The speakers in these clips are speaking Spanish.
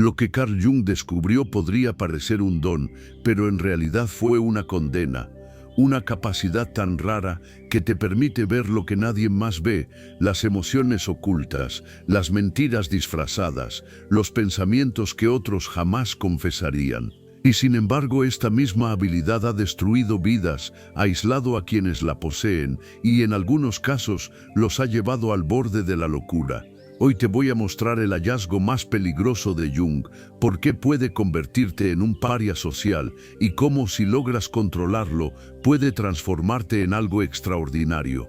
Lo que Carl Jung descubrió podría parecer un don, pero en realidad fue una condena. Una capacidad tan rara que te permite ver lo que nadie más ve, las emociones ocultas, las mentiras disfrazadas, los pensamientos que otros jamás confesarían. Y sin embargo, esta misma habilidad ha destruido vidas, aislado a quienes la poseen y en algunos casos los ha llevado al borde de la locura. Hoy te voy a mostrar el hallazgo más peligroso de Jung, por qué puede convertirte en un paria social y cómo, si logras controlarlo, puede transformarte en algo extraordinario.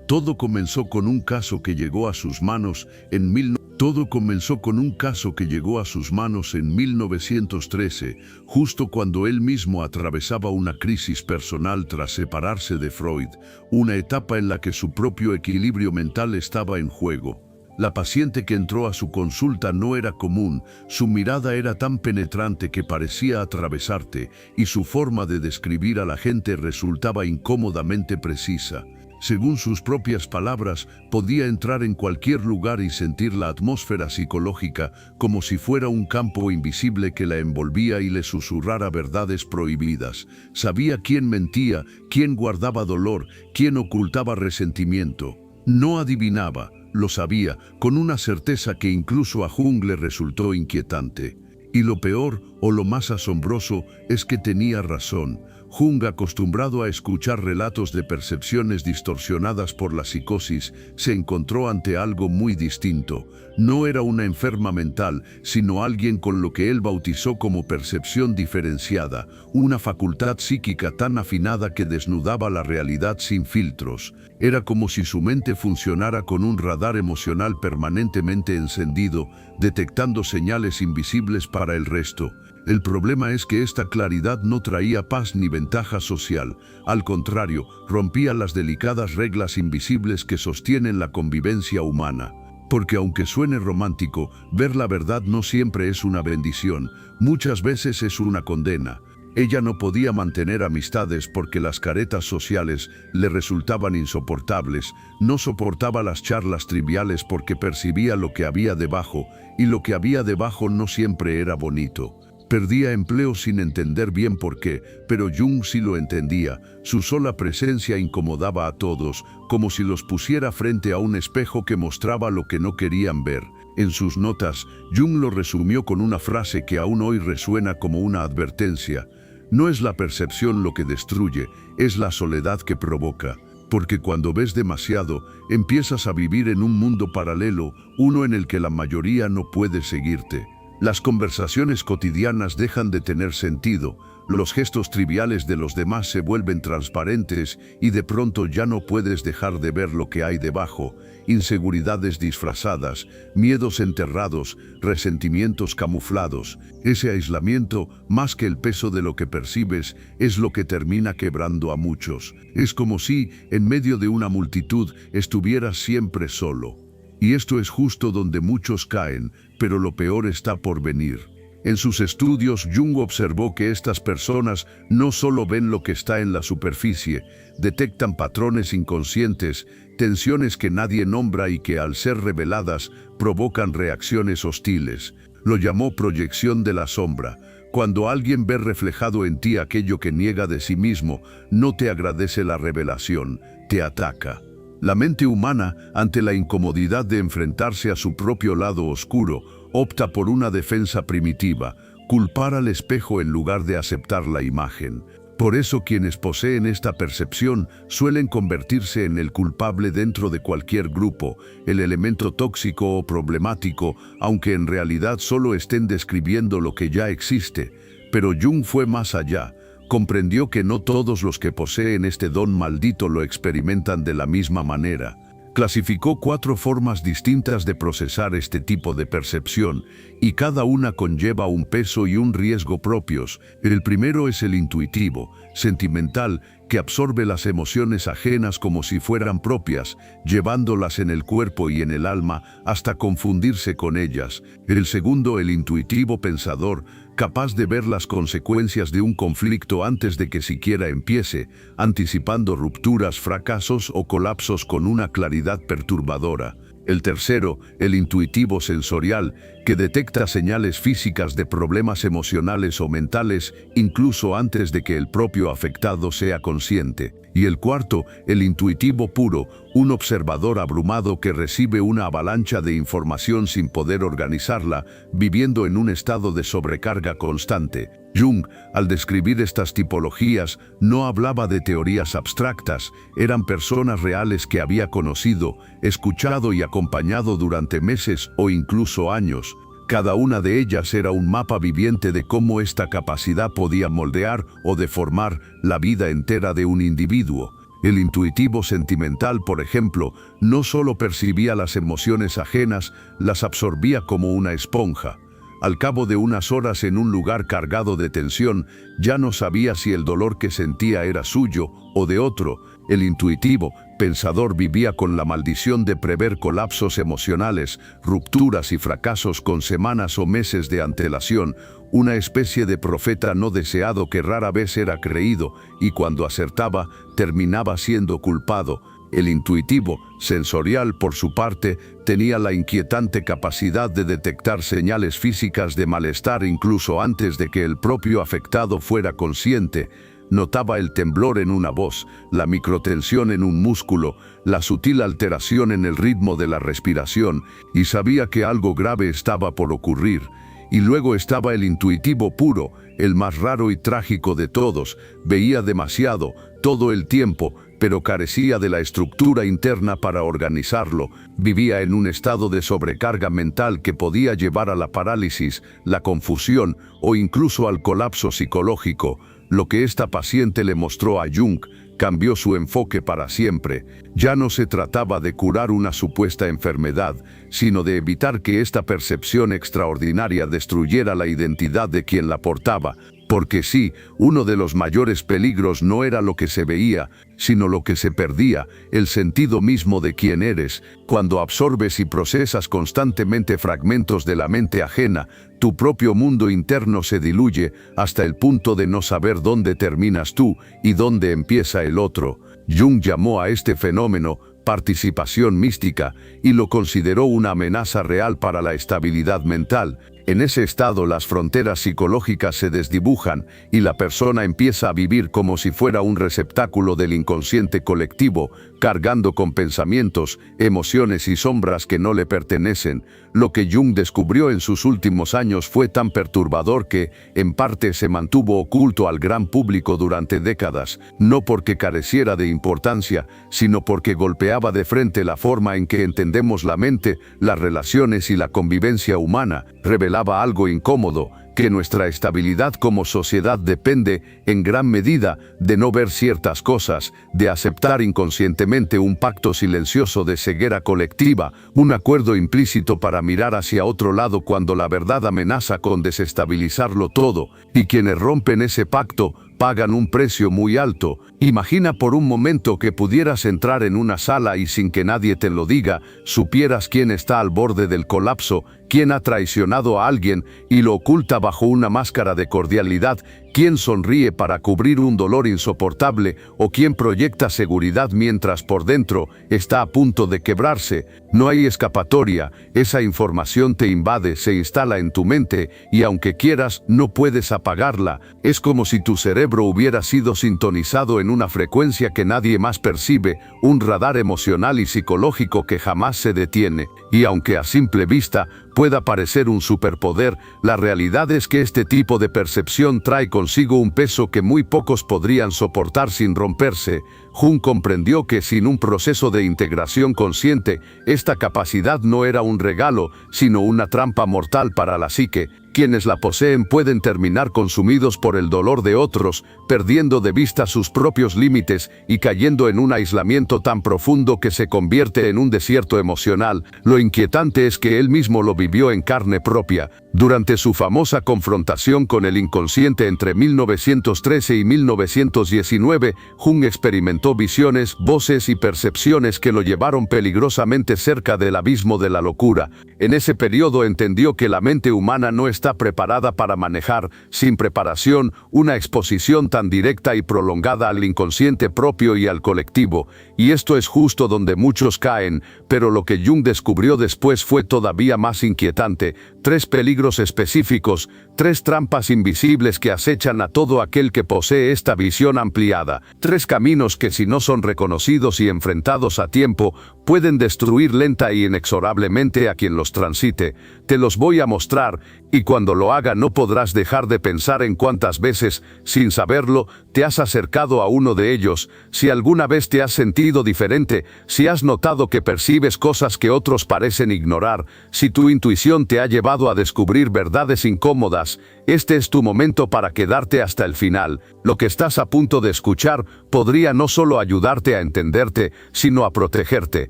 Todo comenzó con un caso que llegó a sus manos en 1913, justo cuando él mismo atravesaba una crisis personal tras separarse de Freud, una etapa en la que su propio equilibrio mental estaba en juego. La paciente que entró a su consulta no era común, su mirada era tan penetrante que parecía atravesarte y su forma de describir a la gente resultaba incómodamente precisa. Según sus propias palabras, podía entrar en cualquier lugar y sentir la atmósfera psicológica como si fuera un campo invisible que la envolvía y le susurrara verdades prohibidas. Sabía quién mentía, quién guardaba dolor, quién ocultaba resentimiento. No adivinaba, lo sabía, con una certeza que incluso a Jung le resultó inquietante. Y lo peor, o lo más asombroso, es que tenía razón. Jung, acostumbrado a escuchar relatos de percepciones distorsionadas por la psicosis, se encontró ante algo muy distinto. No era una enferma mental, sino alguien con lo que él bautizó como percepción diferenciada, una facultad psíquica tan afinada que desnudaba la realidad sin filtros. Era como si su mente funcionara con un radar emocional permanentemente encendido, detectando señales invisibles para el resto. El problema es que esta claridad no traía paz ni ventaja social. Al contrario, rompía las delicadas reglas invisibles que sostienen la convivencia humana. Porque aunque suene romántico, ver la verdad no siempre es una bendición, muchas veces es una condena. Ella no podía mantener amistades porque las caretas sociales le resultaban insoportables, no soportaba las charlas triviales porque percibía lo que había debajo, y lo que había debajo no siempre era bonito. Perdía empleo sin entender bien por qué, pero Jung sí lo entendía. Su sola presencia incomodaba a todos, como si los pusiera frente a un espejo que mostraba lo que no querían ver. En sus notas, Jung lo resumió con una frase que aún hoy resuena como una advertencia. No es la percepción lo que destruye, es la soledad que provoca. Porque cuando ves demasiado, empiezas a vivir en un mundo paralelo, uno en el que la mayoría no puede seguirte. Las conversaciones cotidianas dejan de tener sentido, los gestos triviales de los demás se vuelven transparentes y de pronto ya no puedes dejar de ver lo que hay debajo, inseguridades disfrazadas, miedos enterrados, resentimientos camuflados. Ese aislamiento, más que el peso de lo que percibes, es lo que termina quebrando a muchos. Es como si, en medio de una multitud, estuvieras siempre solo. Y esto es justo donde muchos caen, pero lo peor está por venir. En sus estudios, Jung observó que estas personas no solo ven lo que está en la superficie, detectan patrones inconscientes, tensiones que nadie nombra y que al ser reveladas provocan reacciones hostiles. Lo llamó proyección de la sombra. Cuando alguien ve reflejado en ti aquello que niega de sí mismo, no te agradece la revelación, te ataca. La mente humana, ante la incomodidad de enfrentarse a su propio lado oscuro, opta por una defensa primitiva, culpar al espejo en lugar de aceptar la imagen. Por eso quienes poseen esta percepción suelen convertirse en el culpable dentro de cualquier grupo, el elemento tóxico o problemático, aunque en realidad solo estén describiendo lo que ya existe. Pero Jung fue más allá. Comprendió que no todos los que poseen este don maldito lo experimentan de la misma manera. Clasificó 4 formas distintas de procesar este tipo de percepción, y cada una conlleva un peso y un riesgo propios. El primero es el intuitivo, sentimental, que absorbe las emociones ajenas como si fueran propias, llevándolas en el cuerpo y en el alma hasta confundirse con ellas. El segundo, el intuitivo pensador, capaz de ver las consecuencias de un conflicto antes de que siquiera empiece, anticipando rupturas, fracasos o colapsos con una claridad perturbadora. El tercero, el intuitivo sensorial, que detecta señales físicas de problemas emocionales o mentales incluso antes de que el propio afectado sea consciente. Y el cuarto, el intuitivo puro, un observador abrumado que recibe una avalancha de información sin poder organizarla, viviendo en un estado de sobrecarga constante. Jung, al describir estas tipologías, no hablaba de teorías abstractas, eran personas reales que había conocido, escuchado y acompañado durante meses o incluso años. Cada una de ellas era un mapa viviente de cómo esta capacidad podía moldear o deformar la vida entera de un individuo. El intuitivo sentimental, por ejemplo, no solo percibía las emociones ajenas, las absorbía como una esponja. Al cabo de unas horas en un lugar cargado de tensión, ya no sabía si el dolor que sentía era suyo o de otro. El intuitivo, pensador vivía con la maldición de prever colapsos emocionales, rupturas y fracasos con semanas o meses de antelación, una especie de profeta no deseado que rara vez era creído y cuando acertaba terminaba siendo culpado. El intuitivo, sensorial por su parte, tenía la inquietante capacidad de detectar señales físicas de malestar incluso antes de que el propio afectado fuera consciente. Notaba el temblor en una voz, la microtensión en un músculo, la sutil alteración en el ritmo de la respiración y sabía que algo grave estaba por ocurrir. Y luego estaba el intuitivo puro, el más raro y trágico de todos. Veía demasiado, todo el tiempo, pero carecía de la estructura interna para organizarlo. Vivía en un estado de sobrecarga mental que podía llevar a la parálisis, la confusión o incluso al colapso psicológico. Lo que esta paciente le mostró a Jung cambió su enfoque para siempre. Ya no se trataba de curar una supuesta enfermedad, sino de evitar que esta percepción extraordinaria destruyera la identidad de quien la portaba. Porque sí, uno de los mayores peligros no era lo que se veía, sino lo que se perdía, el sentido mismo de quién eres. Cuando absorbes y procesas constantemente fragmentos de la mente ajena, tu propio mundo interno se diluye hasta el punto de no saber dónde terminas tú y dónde empieza el otro. Jung llamó a este fenómeno participación mística y lo consideró una amenaza real para la estabilidad mental. En ese estado las fronteras psicológicas se desdibujan y la persona empieza a vivir como si fuera un receptáculo del inconsciente colectivo, cargando con pensamientos, emociones y sombras que no le pertenecen. Lo que Jung descubrió en sus últimos años fue tan perturbador que, en parte, se mantuvo oculto al gran público durante décadas, no porque careciera de importancia, sino porque golpeaba de frente la forma en que entendemos la mente, las relaciones y la convivencia humana. Revelaba algo incómodo, que nuestra estabilidad como sociedad depende, en gran medida, de no ver ciertas cosas, de aceptar inconscientemente un pacto silencioso de ceguera colectiva, un acuerdo implícito para mirar hacia otro lado cuando la verdad amenaza con desestabilizarlo todo, y quienes rompen ese pacto pagan un precio muy alto. Imagina por un momento que pudieras entrar en una sala y sin que nadie te lo diga, supieras quién está al borde del colapso, quién ha traicionado a alguien y lo oculta bajo una máscara de cordialidad, quién sonríe para cubrir un dolor insoportable o quién proyecta seguridad mientras por dentro está a punto de quebrarse. No hay escapatoria, esa información te invade, se instala en tu mente y aunque quieras, no puedes apagarla. Es como si tu cerebro hubiera sido sintonizado en una frecuencia que nadie más percibe, un radar emocional y psicológico que jamás se detiene. Y aunque a simple vista pueda parecer un superpoder, la realidad es que este tipo de percepción trae consigo un peso que muy pocos podrían soportar sin romperse. Jung comprendió que sin un proceso de integración consciente, esta capacidad no era un regalo, sino una trampa mortal para la psique. Quienes la poseen pueden terminar consumidos por el dolor de otros, perdiendo de vista sus propios límites y cayendo en un aislamiento tan profundo que se convierte en un desierto emocional. Lo inquietante es que él mismo lo vivió en carne propia. Durante su famosa confrontación con el inconsciente entre 1913 y 1919, Jung experimentó visiones, voces y percepciones que lo llevaron peligrosamente cerca del abismo de la locura. En ese periodo entendió que la mente humana no está preparada para manejar, sin preparación, una exposición tan directa y prolongada al inconsciente propio y al colectivo. Y esto es justo donde muchos caen, pero lo que Jung descubrió después fue todavía más inquietante, 3 peligros específicos, 3 trampas invisibles que acechan a todo aquel que posee esta visión ampliada, 3 caminos que si no son reconocidos y enfrentados a tiempo, pueden destruir lenta y inexorablemente a quien los transite. Te los voy a mostrar, y cuando lo haga no podrás dejar de pensar en cuántas veces, sin saberlo, te has acercado a uno de ellos, si alguna vez te has sentido diferente, si has notado que percibes cosas que otros parecen ignorar, si tu intuición te ha llevado a descubrir verdades incómodas. Este es tu momento para quedarte hasta el final. Lo que estás a punto de escuchar podría no solo ayudarte a entenderte, sino a protegerte.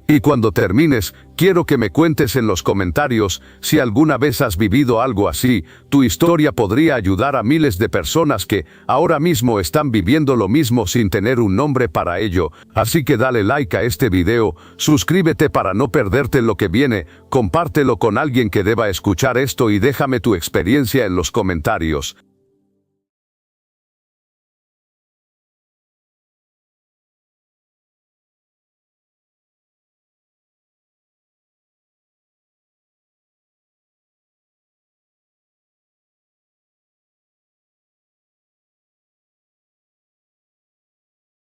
Y cuando termines, quiero que me cuentes en los comentarios si alguna vez has vivido algo así. Tu historia podría ayudar a miles de personas que ahora mismo están viviendo lo mismo sin tener un nombre para ello. Así que dale like a este video, suscríbete para no perderte lo que viene, compártelo con alguien que deba escuchar esto y déjame tu experiencia en los comentarios.